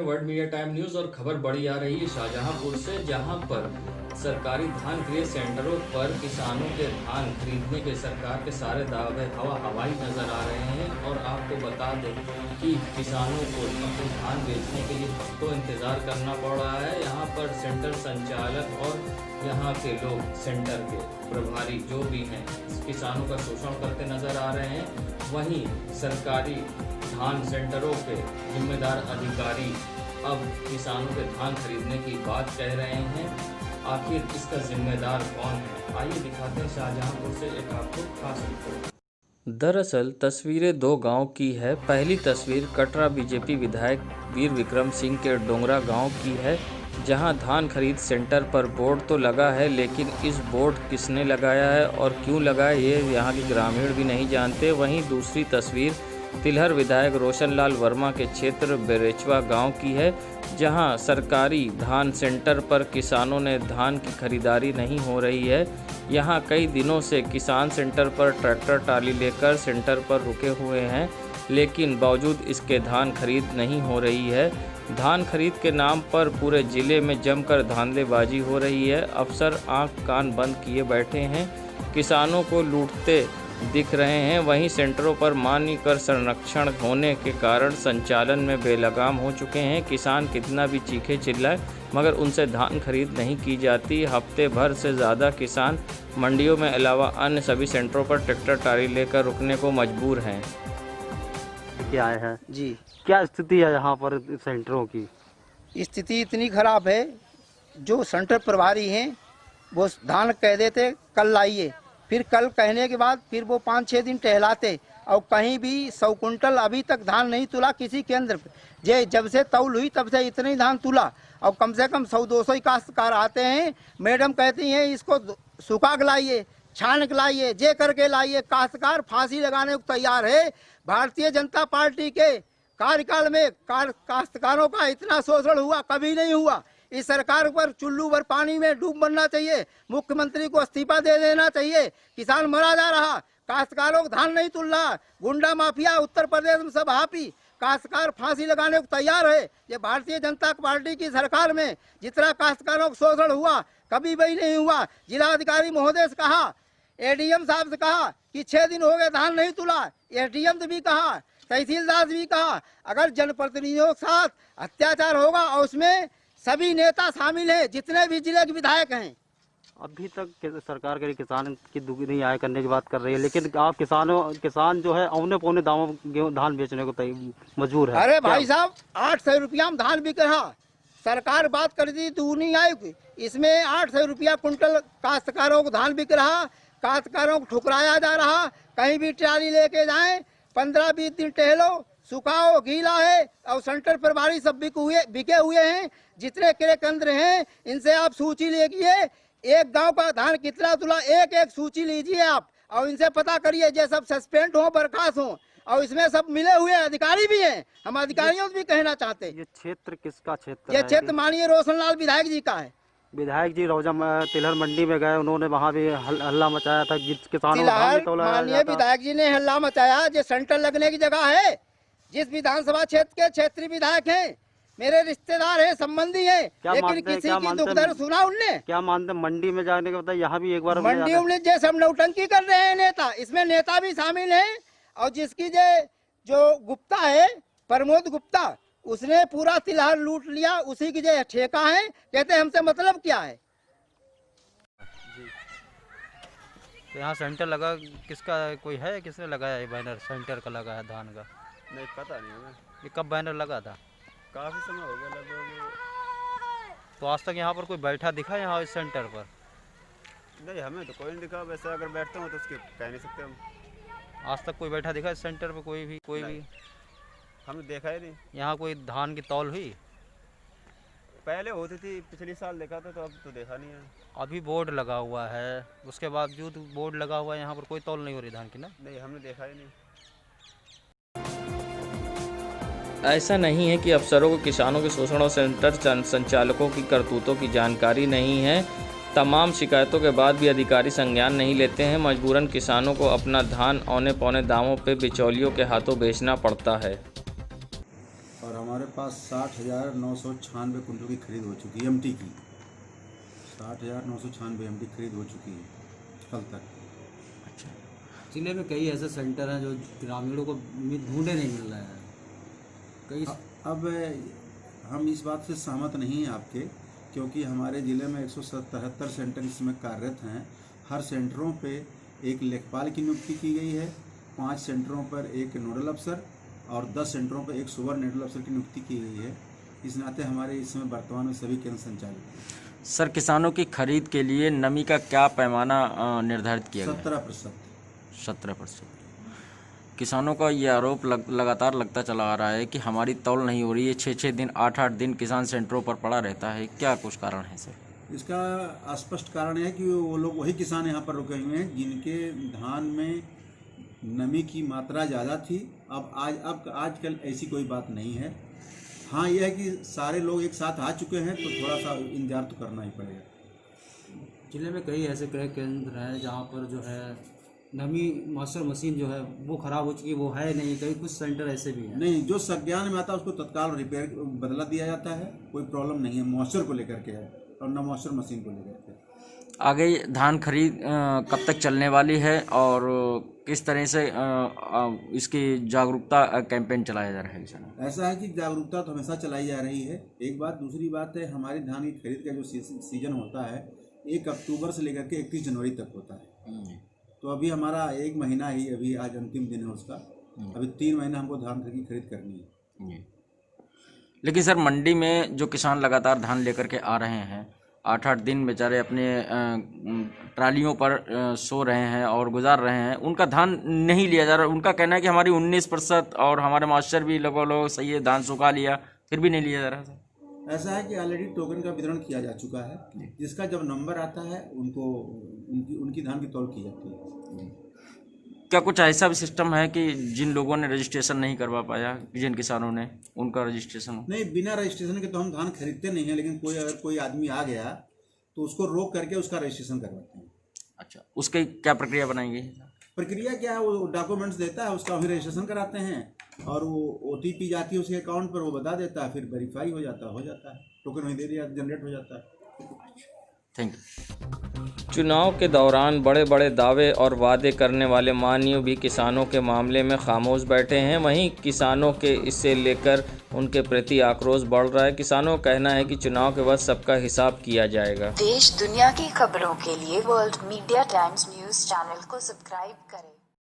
हैं world media time news और खबर बड़ी आ रही है शाहजहांपुर से, जहां पर सरकारी धान क्रय सेंटरों पर किसानों के धान खरीदने के सरकार के सारे दावे हवाई नजर आ रहे हैं। और आपको बता दें कि किसानों को अपने धान बेचने के लिए हफ्तों इंतजार करना पड़ रहा है। यहाँ पर सेंटर संचालक और यहाँ के लोग सेंटर के प्रभारी जो भी हैं किसानों का शोषण करते नजर आ रहे हैं। वहीं सरकारी धान सेंटरों के जिम्मेदार अधिकारी अब किसानों के धान खरीदने की बात कह रहे हैं। आखिर इसका जिम्मेदार कौन है, आइए दिखाते हैं शाहजहांपुर से एक आपको खास रिपोर्ट। दरअसल तस्वीरें दो गांव की है। पहली तस्वीर कटरा बीजेपी विधायक वीर विक्रम सिंह के डोंगरा गांव की है, जहां धान खरीद सेंटर पर बोर्ड तो लगा है, लेकिन इस बोर्ड किसने लगाया है और क्यों लगाया ये यहाँ के ग्रामीण भी नहीं जानते। वहीं दूसरी तस्वीर तिलहर विधायक रोशनलाल वर्मा के क्षेत्र बेरेचवा गांव की है, जहां सरकारी धान सेंटर पर किसानों ने धान की खरीदारी नहीं हो रही है। यहां कई दिनों से किसान सेंटर पर ट्रैक्टर ट्राली लेकर सेंटर पर रुके हुए हैं, लेकिन बावजूद इसके धान खरीद नहीं हो रही है। धान खरीद के नाम पर पूरे ज़िले में जमकर धांधलेबाजी हो रही है। अफसर आंख कान बंद किए बैठे हैं, किसानों को लूटते दिख रहे हैं। वहीं सेंटरों पर मान्य कर संरक्षण होने के कारण संचालन में बेलगाम हो चुके हैं। किसान कितना भी चीखे चिल्लाए मगर उनसे धान खरीद नहीं की जाती। हफ्ते भर से ज़्यादा किसान मंडियों में अलावा अन्य सभी सेंटरों पर ट्रैक्टर ट्राली लेकर रुकने को मजबूर हैं। क्या है जी, क्या स्थिति है यहाँ पर सेंटरों की? स्थिति इतनी खराब है, जो सेंटर प्रभारी हैं वो धान कह देते कल लाइए, फिर कल कहने के बाद फिर वो 5-6 दिन टहलाते और कहीं भी 100 कुंटल अभी तक धान नहीं तुला किसी केंद्र पे। जब से तौल हुई तब से इतना ही धान तुला और कम से कम 100-200 काश्तकार आते हैं। मैडम कहती हैं इसको सुखा के लाइए, छान के लाइए, जे करके लाइए। काश्तकार फांसी लगाने को तैयार है। भारतीय जनता पार्टी के कार्यकाल में काश्तकारों का इतना शोषण हुआ कभी नहीं हुआ। इस सरकार पर चुल्लू भर पानी में डूब मरना चाहिए, मुख्यमंत्री को इस्तीफा दे देना चाहिए। किसान मरा जा रहा, काश्तकारों को धान नहीं तुल रहा। गुंडा माफिया उत्तर प्रदेश में सब हापी, काश्तकार फांसी लगाने को तैयार है। ये भारतीय जनता पार्टी की सरकार में जितना काश्तकारों को शोषण हुआ कभी भी नहीं हुआ। जिलाधिकारी महोदय से कहा, एडीएम साहब से कहा कि 6 दिन हो गए धान नहीं तुला। एसडीएम से भी कहा, तहसीलदार से भी कहा। अगर जनप्रतिनिधियों के साथ अत्याचार होगा और उसमें सभी नेता शामिल हैं, जितने भी जिले के विधायक हैं। अभी तक सरकार के किसान की दुगनी आय करने की बात कर रही है, लेकिन आप किसान जो है औने पौने दामों में धान बेचने को मजबूर है। अरे भाई साहब, 800 रुपया में धान बिक रहा। सरकार बात कर दी दुगनी आय की, इसमें 800 रुपया कुंटल काश्तकारों को धान बिक रहा। काश्तकारों को ठुकराया जा रहा। कहीं भी ट्राली लेके जाएं, 15-20 दिन टहलो, सुखाओ, गीला है। और सेंटर प्रभारी सब बिके हुए हैं। जितने क्रय केंद्र हैं इनसे आप सूची लेके एक गांव का धान कितना तुला, एक सूची लीजिए आप और इनसे पता करिए। ये सब सस्पेंड हो, बर्खास्त हो। और इसमें सब मिले हुए अधिकारी भी हैं। हम अधिकारियों से भी कहना चाहते हैं। ये क्षेत्र किसका क्षेत्र ये है? क्षेत्र माननीय रोशनलाल विधायक जी का है। विधायक जी रोजा तिलहर मंडी में गए, उन्होंने वहाँ भी हल्ला मचाया था। किसानों माननीय विधायक जी ने हल्ला मचाया। जो सेंटर लगने की जगह है, जिस विधानसभा क्षेत्र के क्षेत्रीय विधायक हैं, मेरे रिश्तेदार हैं, संबंधी हैं, लेकिन किसी की दुख दर्द सुना उनने? क्या मानते मंडी में जाने के बाद यहाँ भी एक बार मंडी उन्हें जैसे हम नौटंकी कर रहे हैं नेता, इसमें नेता भी शामिल हैं। और जिसकी जो गुप्ता है, प्रमोद गुप्ता, उसने पूरा तिलहर लूट लिया। उसी की जो ठेका है, कहते हमसे मतलब क्या है। तो यहाँ सेंटर लगा किसका, कोई है किसने लगाया है बैनर? सेंटर का लगा है धान का? नहीं पता नहीं हमें। ये कब बैनर लगा था? काफ़ी समय हो गया लगभग। तो आज तक यहाँ पर कोई बैठा दिखा यहाँ इस सेंटर पर? नहीं, हमें तो कोई नहीं दिखा। वैसे अगर बैठते हो तो उसके कह नहीं सकते हम। आज तक कोई बैठा दिखा इस सेंटर पर? कोई भी हमने देखा ही नहीं। यहाँ कोई धान की तौल हुई? पहले होती थी, पिछले साल देखा था, तो अब तो देखा नहीं है। अभी बोर्ड लगा हुआ है, उसके बावजूद बोर्ड लगा हुआ है, यहाँ पर कोई तौल नहीं हो रही धान की ना? नहीं, हमने देखा ही नहीं। ऐसा नहीं है कि अफसरों को किसानों के शोषण और सेंटर संचालकों की करतूतों की जानकारी नहीं है। तमाम शिकायतों के बाद भी अधिकारी संज्ञान नहीं लेते हैं। मजबूरन किसानों को अपना धान औने पौने दामों पर बिचौलियों के हाथों बेचना पड़ता है। और हमारे पास 60,996 कुंटल की खरीद हो चुकी है एमटी की। 60,996 एमटी खरीद हो चुकी है कल तक। जिले में कई ऐसे सेंटर हैं जो ग्रामीणों को ढूंढे नहीं मिल रहे हैं कई। अब हम इस बात से सहमत नहीं हैं आपके, क्योंकि हमारे ज़िले में 177 सेंटर इसमें कार्यरत हैं। हर सेंटरों पे एक लेखपाल की नियुक्ति की गई है, 5 सेंटरों पर एक नोडल अफसर और 10 सेंटरों पर एक सुपर नोडल अफसर की नियुक्ति की गई है। इस नाते हमारे इसमें वर्तमान में सभी केंद्र संचालित हैं। सर, किसानों की खरीद के लिए नमी का क्या पैमाना निर्धारित किया गया? 17%। किसानों का ये आरोप लगातार लगता चला आ रहा है कि हमारी तौल नहीं हो रही है। 6-6 दिन 8-8 दिन किसान सेंटरों पर पड़ा रहता है। क्या कुछ कारण है सर? इसका स्पष्ट कारण है कि वो लोग वही किसान यहाँ पर रुके हुए हैं जिनके धान में नमी की मात्रा ज़्यादा थी। अब आजकल ऐसी कोई बात नहीं है। हाँ, यह है कि सारे लोग एक साथ आ चुके हैं तो थोड़ा सा इंतजार तो करना ही पड़ेगा। जिले में कई ऐसे क्रय केंद्र हैं जहाँ पर जो है नमी मॉइस्चर मशीन जो है वो ख़राब हो चुकी है, वो है नहीं। कई कुछ सेंटर ऐसे भी हैं। नहीं, जो संज्ञान में आता है उसको तत्काल रिपेयर बदला दिया जाता है, कोई प्रॉब्लम नहीं है। मॉइस्चर को लेकर के है और न मॉइस्चर मशीन को लेकर के। आगे धान खरीद कब तक चलने वाली है और किस तरह से इसकी जागरूकता कैंपेन चलाया जा रहा है किसानों? ऐसा है कि जागरूकता तो हमेशा चलाई जा रही है, एक बात। दूसरी बात है, हमारी धान की खरीद का जो सीजन होता है 1 अक्टूबर से लेकर के 31 जनवरी तक होता है। तो अभी हमारा 1 महीना ही, अभी आज अंतिम दिन है उसका। अभी 3 महीना हमको धान की खरीद करनी है। लेकिन सर, मंडी में जो किसान लगातार धान लेकर के आ रहे हैं, 8-8 दिन बेचारे अपने ट्रालियों पर सो रहे हैं और गुजार रहे हैं, उनका धान नहीं लिया जा रहा। उनका कहना है कि हमारी 19% और हमारे मास्टर भी लोग सही है, धान सुखा लिया, फिर भी नहीं लिया जा रहा। सर, ऐसा है कि ऑलरेडी टोकन का वितरण किया जा चुका है। जिसका जब नंबर आता है उनको उनकी धान की तौल की जाती है। क्या कुछ ऐसा भी सिस्टम है कि जिन लोगों ने रजिस्ट्रेशन नहीं करवा पाया, जिन किसानों ने, उनका रजिस्ट्रेशन हो? नहीं, बिना रजिस्ट्रेशन के तो हम धान खरीदते नहीं हैं, लेकिन अगर कोई आदमी आ गया तो उसको रोक करके उसका रजिस्ट्रेशन करवाते हैं। अच्छा, उसकी क्या प्रक्रिया बनाएंगे? प्रक्रिया क्या है, वो डॉक्यूमेंट्स देता है, उसका वही रजिस्ट्रेशन कराते हैं और वो OTP जाती है उसके अकाउंट पर, वो बता देता है, फिर वेरीफाई हो जाता है, टोकन वहीं दे दिया, जनरेट हो जाता है। Thank you. चुनाव के दौरान बड़े बड़े दावे और वादे करने वाले माननीय भी किसानों के मामले में खामोश बैठे हैं। वहीं किसानों के इससे लेकर उनके प्रति आक्रोश बढ़ रहा है। किसानों का कहना है कि चुनाव के बाद सबका हिसाब किया जाएगा। देश दुनिया की खबरों के लिए world media times news channel को सब्सक्राइब करें।